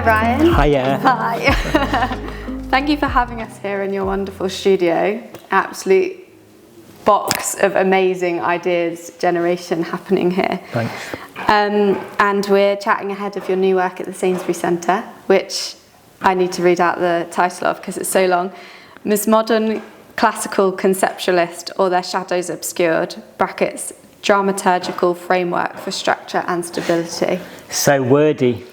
Ryan. Hiya. Hi. Thank you for having us here in your wonderful studio. Absolute box of amazing ideas generation happening here. Thanks. And we're chatting ahead of your new work at the Sainsbury Centre, which I need to read out the title of because it's so long. Modern Classical Conceptualist, or Their Shadows Obscured, brackets, Dramaturgical Framework for Structure and Stability. So wordy.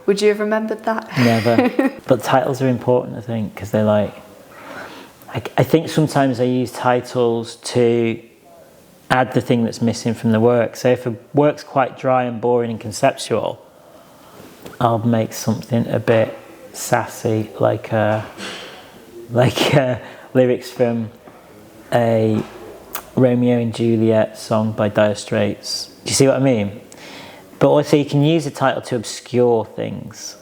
Would you have remembered that? Never. But titles are important, I think, because they're like... I think sometimes I use titles to add the thing that's missing from the work. So if a work's quite dry and boring and conceptual, I'll make something a bit sassy, like lyrics from a Romeo and Juliet song by Dire Straits. Do you see what I mean? But also you can use a title to obscure things.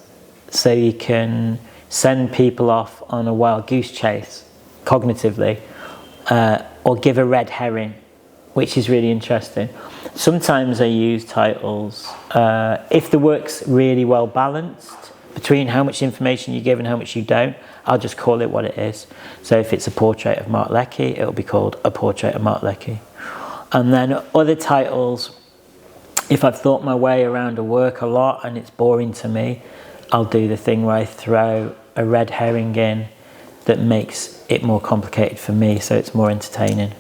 So you can send people off on a wild goose chase, cognitively, or give a red herring, which is really interesting. Sometimes I use titles, if the work's really well balanced between how much information you give and how much you don't, I'll just call it what it is. So if it's a portrait of Mark Leckey, it'll be called A Portrait of Mark Leckey. And then other titles, if I've thought my way around a work a lot and it's boring to me, I'll do the thing where I throw a red herring in that makes it more complicated for me, so it's more entertaining.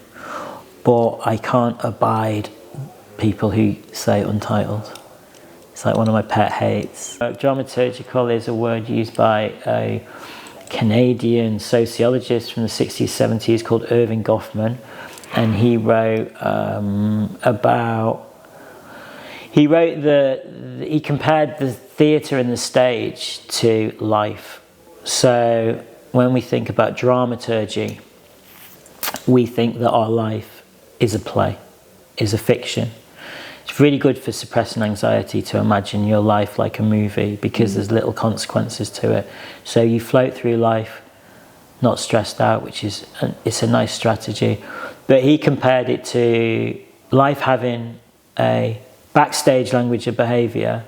But I can't abide people who say untitled. It's like one of my pet hates. Dramaturgical is a word used by a Canadian sociologist from the 60s, 70s called Irving Goffman, and he wrote he compared the theatre and the stage to life. So when we think about dramaturgy, we think that our life is a play, is a fiction. It's really good for suppressing anxiety to imagine your life like a movie because there's little consequences to it. So you float through life not stressed out, which is it's a nice strategy. But he compared it to life having a backstage language of behaviour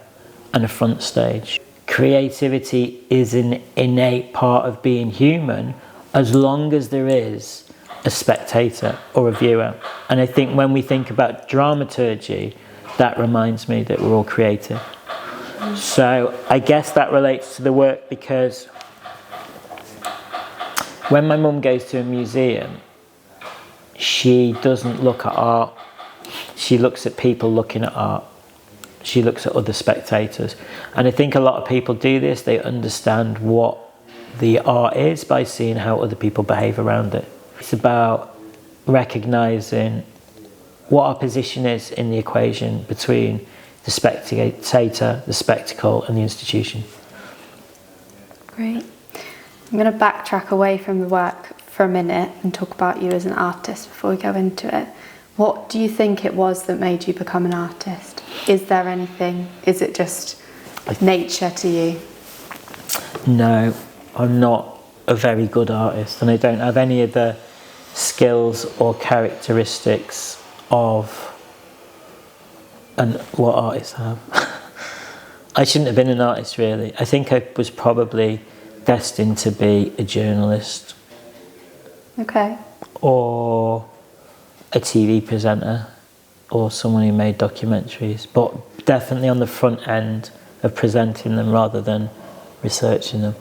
and a front stage. Creativity is an innate part of being human as long as there is a spectator or a viewer. And I think when we think about dramaturgy, that reminds me that we're all creative. So I guess that relates to the work because when my mum goes to a museum, she doesn't look at art. She looks at people looking at art. She looks at other spectators. And I think a lot of people do this. They understand what the art is by seeing how other people behave around it. It's about recognising what our position is in the equation between the spectator, the spectacle, and the institution. Great. I'm going to backtrack away from the work for a minute and talk about you as an artist before we go into it. What do you think it was that made you become an artist? Is there anything? Is it just nature to you? No, I'm not a very good artist, and I don't have any of the skills or characteristics of what artists have. I shouldn't have been an artist, really. I think I was probably destined to be a journalist. Okay. Or a TV presenter, or someone who made documentaries, but definitely on the front end of presenting them rather than researching them.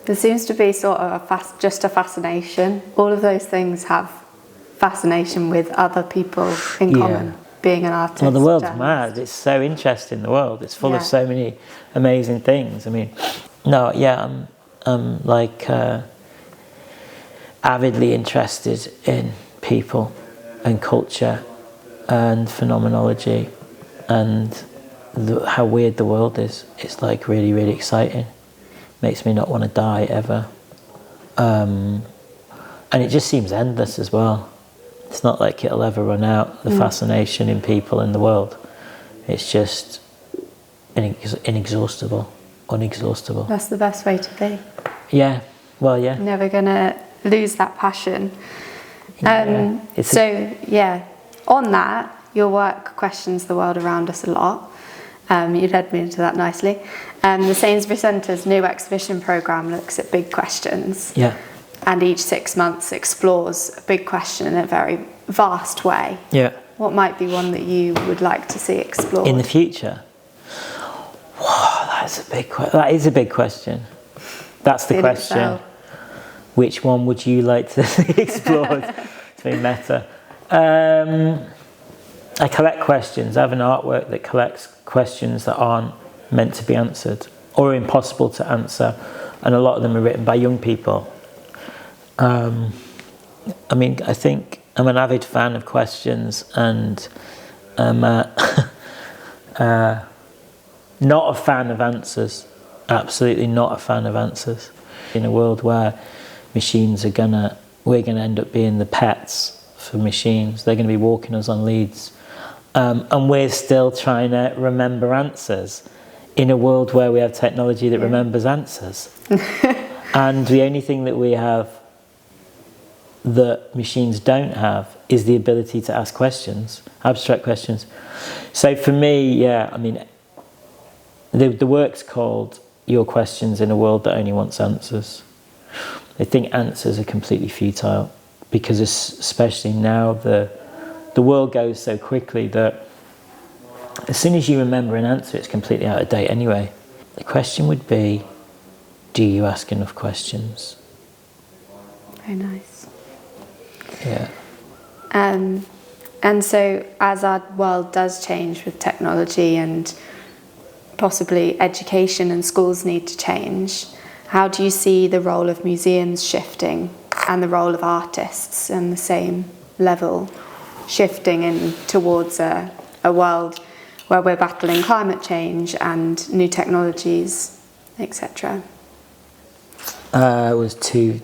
There seems to be sort of just a fascination. All of those things have fascination with other people in common, being an artist. Well, the world's mad. It's so interesting, the world. It's full of so many amazing things. I mean, I'm like avidly interested in people and culture and phenomenology and how weird the world is. It's like really, really exciting. Makes me not want to die ever. And it just seems endless as well. It's not like it'll ever run out, the fascination in people in the world. It's just inexhaustible, unexhaustible. That's the best way to be. Yeah, well, yeah. Never gonna lose that passion. On that, your work questions the world around us a lot. You led me into that nicely. The Sainsbury Centre's new exhibition programme looks at big questions. Yeah. And each 6 months explores a big question in a very vast way. Yeah. What might be one that you would like to see explored? In the future? Wow, that is a big question. That's the question. Itself. Which one would you like to see explored? It's very meta. I collect questions. I have an artwork that collects questions that aren't meant to be answered or impossible to answer, and a lot of them are written by young people. I think I'm an avid fan of questions, and I'm not a fan of answers. Absolutely not a fan of answers. In a world where machines we're gonna end up being the pets for machines. They're gonna be walking us on leads, and we're still trying to remember answers in a world where we have technology that remembers answers. And the only thing that we have that machines don't have is the ability to ask questions, abstract questions. So for me, the work's called Your Questions in a World That Only Wants Answers. I think answers are completely futile, because especially now the world goes so quickly that as soon as you remember an answer, it's completely out of date anyway. The question would be, do you ask enough questions? Very nice. Yeah. And so as our world does change with technology, and possibly education and schools need to change, how do you see the role of museums shifting and the role of artists on the same level shifting in towards a world where we're battling climate change and new technologies, etc.? It was two.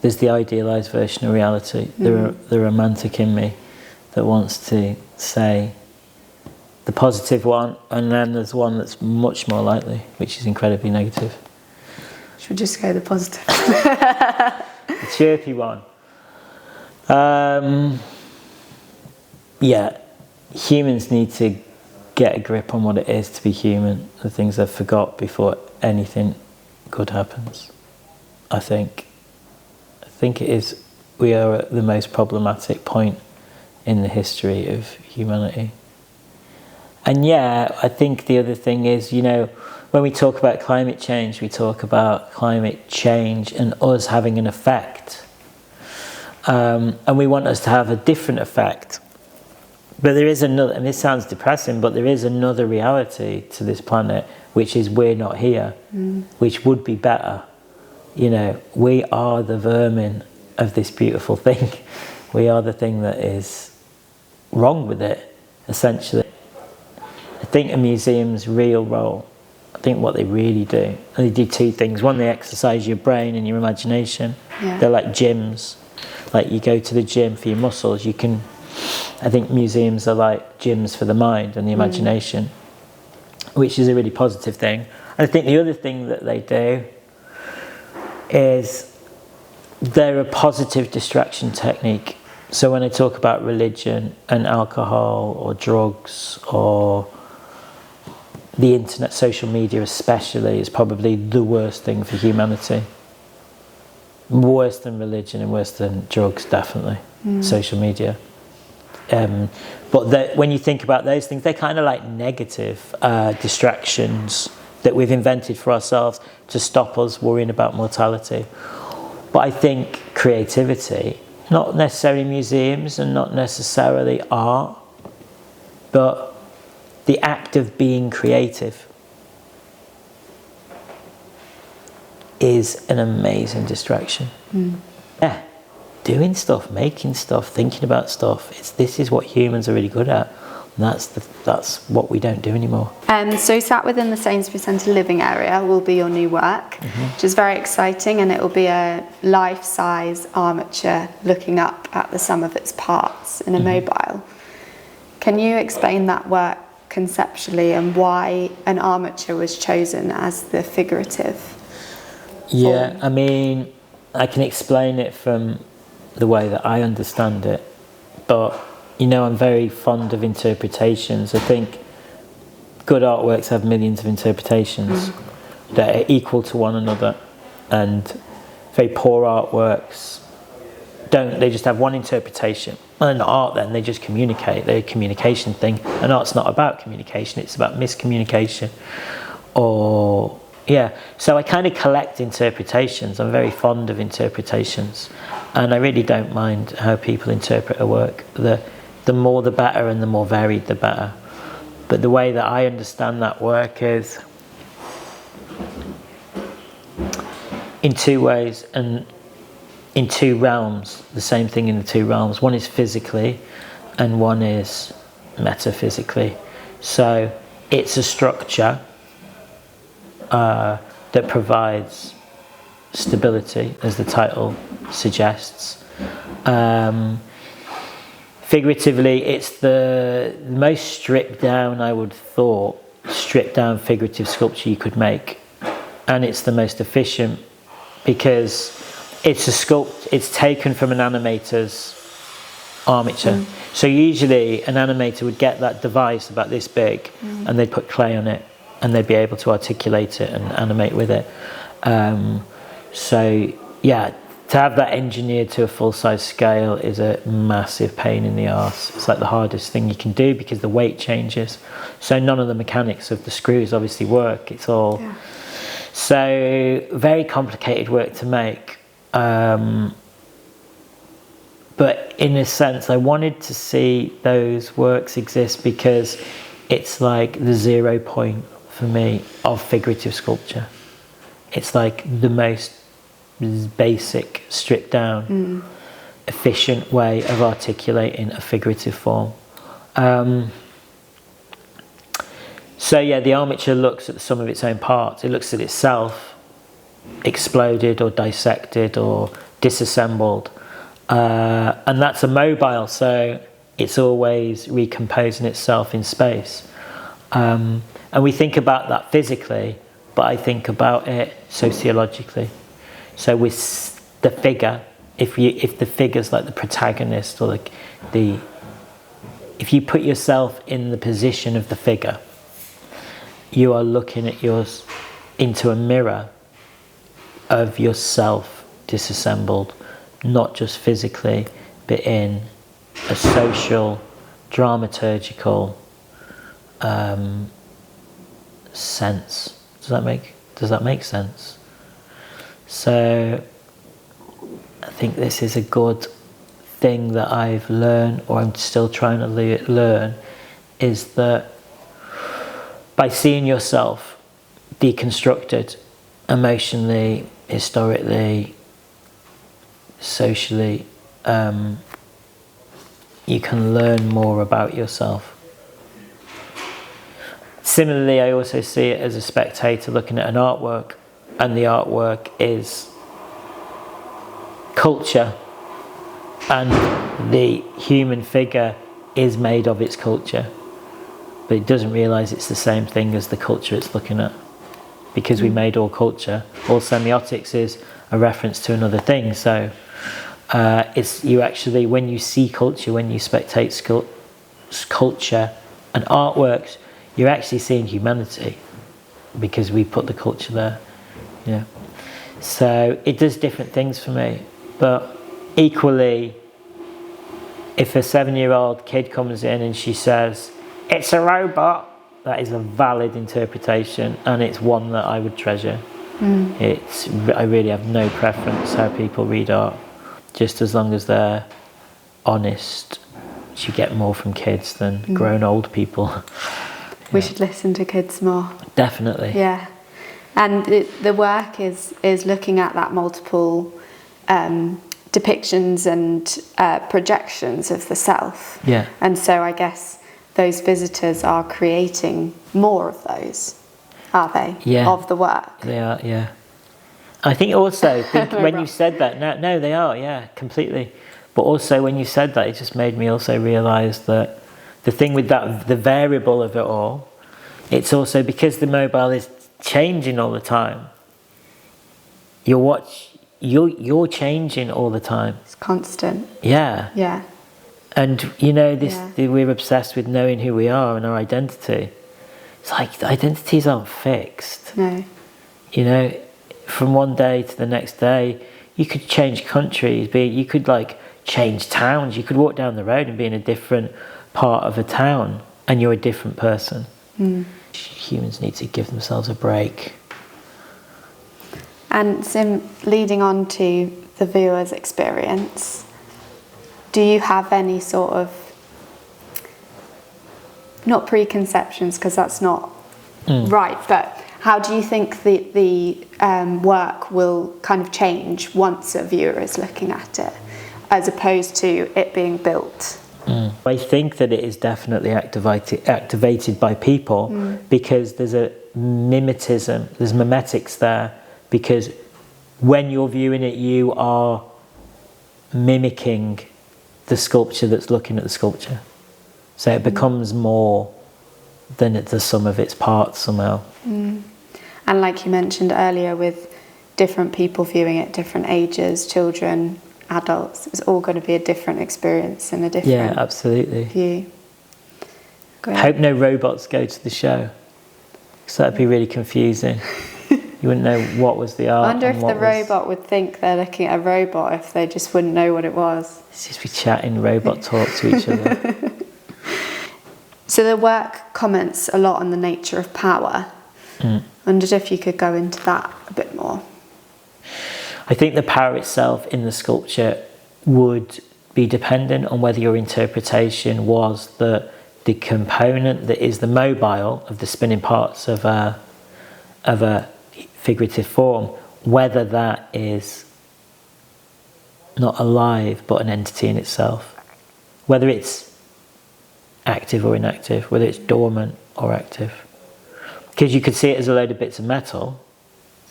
There's the idealised version of reality, the romantic in me that wants to say the positive one, and then there's one that's much more likely, which is incredibly negative. Should we just go the positive? The chirpy one. Humans need to get a grip on what it is to be human, the things they've forgot before anything good happens. I think it is. We are at the most problematic point in the history of humanity. And I think the other thing is, when we talk about climate change, we talk about climate change and us having an effect. And we want us to have a different effect. But there is another, and this sounds depressing, but there is another reality to this planet, which is we're not here, which would be better. We are the vermin of this beautiful thing. We are the thing that is wrong with it, essentially. I think a museum's real role, I think what they really do, and they do two things. One, they exercise your brain and your imagination. Yeah. They're like gyms. Like you go to the gym for your muscles. I think museums are like gyms for the mind and the imagination, which is a really positive thing. And I think the other thing that they do is they're a positive distraction technique. So when I talk about religion and alcohol or drugs or the internet, social media especially, is probably the worst thing for humanity. Worse than religion and worse than drugs, definitely. Social media. But when you think about those things, they're kind of like negative distractions that we've invented for ourselves to stop us worrying about mortality. But I think creativity, not necessarily museums and not necessarily art, but the act of being creative is an amazing distraction. Yeah, doing stuff, making stuff, thinking about stuff. This is what humans are really good at. And that's what we don't do anymore. So sat within the Sainsbury Centre living area will be your new work, which is very exciting, and it will be a life-size armature looking up at the sum of its parts in a mobile. Can you explain that work conceptually and why an armature was chosen as the figurative form? I mean, I can explain it from the way that I understand it, but I'm very fond of interpretations. I think good artworks have millions of interpretations that are equal to one another, and very poor artworks don't. They just have one interpretation. Well, they're not art then, they just communicate. They're a communication thing, and art's not about communication, it's about miscommunication. Or, yeah, so I kind of collect interpretations. I'm very fond of interpretations, and I really don't mind how people interpret a work. The more the better, and the more varied the better. But the way that I understand that work is in two ways, and in two realms, the same thing in the two realms. One is physically and one is metaphysically. So it's a structure that provides stability, as the title suggests. Figuratively, it's the most stripped down, I would thought, stripped down figurative sculpture you could make. And it's the most efficient because it's taken from an animator's armature. So usually an animator would get that device about this big and they'd put clay on it and they'd be able to articulate it and animate with it. So yeah, to have that engineered to a full-size scale is a massive pain in the arse. It's like the hardest thing you can do because the weight changes. So none of the mechanics of the screws obviously work. It's all... Yeah. So very complicated work to make. But in a sense, I wanted to see those works exist because it's like the 0 point for me of figurative sculpture. It's like the most basic, stripped down, efficient way of articulating a figurative form. So yeah, the armature looks at the sum of its own parts. It looks at itself exploded or dissected or disassembled, and that's a mobile, so it's always recomposing itself in space. And we think about that physically, but I think about it sociologically. So with the figure, if the figure's like the protagonist, or if you put yourself in the position of the figure, you are looking at yours into a mirror of yourself disassembled, not just physically, but in a social, dramaturgical sense. Does that make sense? So I think this is a good thing that I've learned, or I'm still trying to learn, is that by seeing yourself deconstructed emotionally, historically, socially, you can learn more about yourself. Similarly, I also see it as a spectator looking at an artwork, and the artwork is culture, and the human figure is made of its culture, but it doesn't realise it's the same thing as the culture it's looking at, because we made all culture. All semiotics is a reference to another thing. So it's you actually, when you see culture, when you spectate culture and artworks, you're actually seeing humanity, because we put the culture there. Yeah. So it does different things for me. But equally, if a 7-year-old kid comes in and she says, "It's a robot," that is a valid interpretation, and it's one that I would treasure. I really have no preference how people read art, just as long as they're honest. You get more from kids than grown old people. We should listen to kids more. Definitely. Yeah. And the work is looking at that multiple depictions and projections of the self. Yeah. And so I guess those visitors are creating more of those, are they? Yeah. Of the work. They are, yeah. I think also, when you said that, no, they are, yeah, completely. But also when you said that, it just made me also realise that the thing with that, the variable of it all, it's also because the mobile is changing all the time. You're changing all the time. It's constant. Yeah. Yeah. And you know, we're obsessed with knowing who we are and our identity. it's like the identities aren't fixed. No. You know, from one day to the next day, you could change countries, you could like change towns. You could walk down the road and be in a different part of a town and you're a different person. Humans need to give themselves a break. And so leading on to the viewer's experience, do you have any sort of, not preconceptions because that's not right, but how do you think the work will kind of change once a viewer is looking at it, as opposed to it being built? I think that it is definitely activated by people because there's a mimetism, there's mimetics there, because when you're viewing it, you are mimicking the sculpture that's looking at the sculpture. So it becomes more than the sum of its parts somehow. And like you mentioned earlier, with different people viewing it, different ages, children, adults, it's all going to be a different experience and a different absolutely. view. Great. I hope no robots go to the show, because that'd be really confusing. You wouldn't know what was the art. I wonder if the robot would think they're looking at a robot if they just wouldn't know what it was. It's just be chatting robot talk to each other. So the work comments a lot on the nature of power. Wondered if you could go into that a bit more. I think the power itself in the sculpture would be dependent on whether your interpretation was that the component that is the mobile of the spinning parts of a figurative form, whether that is not alive but an entity in itself, whether it's active or inactive, whether it's dormant or active. Because you could see it as a load of bits of metal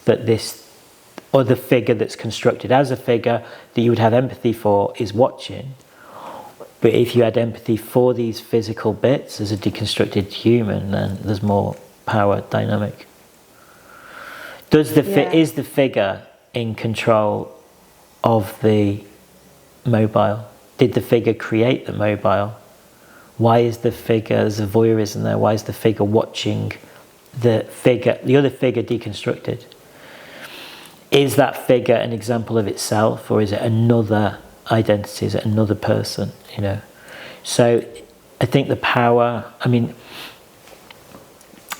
that this, or the figure that's constructed as a figure that you would have empathy for is watching. But if you had empathy for these physical bits as a deconstructed human, then there's more power dynamic. Is the figure in control of the mobile? Did the figure create the mobile? Why is the figure, there's a voyeurism there, why is the figure watching the other figure deconstructed? Is that figure an example of itself, or is it another identity? Is it another person? You know. So I think the power, I mean,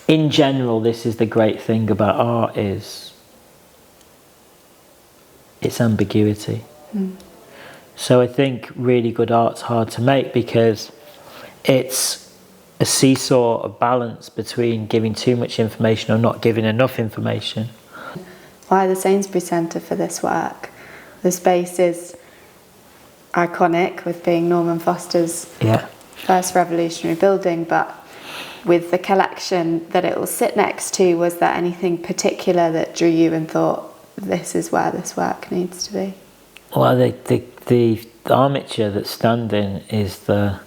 in general, this is the great thing about art, is its ambiguity. So I think really good art's hard to make because it's a seesaw of balance between giving too much information or not giving enough information. Why the Sainsbury Centre for this work? The space is iconic with being Norman Foster's first revolutionary building, but with the collection that it will sit next to, was there anything particular that drew you and thought, this is where this work needs to be? Well, the armature that's standing is the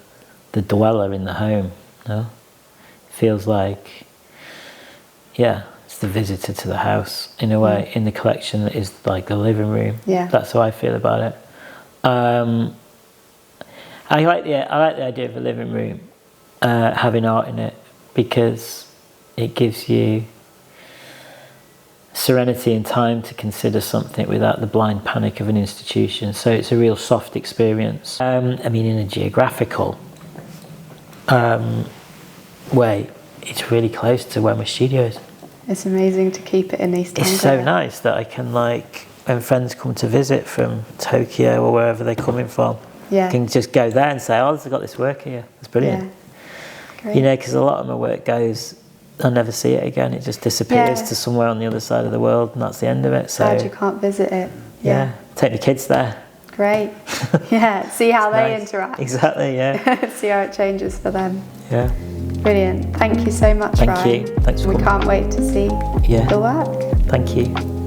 dweller in the home. No? It feels like, it's the visitor to the house in a way. In the collection that is like the living room. That's how I feel about it. I like the idea of a living room having art in it, because it gives you serenity and time to consider something without the blind panic of an institution. So it's a real soft experience. I mean, in a geographical way, it's really close to where my studio is. It's amazing to keep it in East Anglia. It's so nice that I can, like, when friends come to visit from Tokyo or wherever they're coming from, I can just go there and say, I've got this work here. It's brilliant. Great. You know, because a lot of my work goes, I'll never see it again. It just disappears to somewhere on the other side of the world, and that's the end of it. So sad you can't visit it. Take the kids there. Great. See how they interact. Exactly, See how it changes for them. Brilliant. Thank you so much, Ryan. Thank you. Thanks for coming. We can't wait to see the work. Thank you.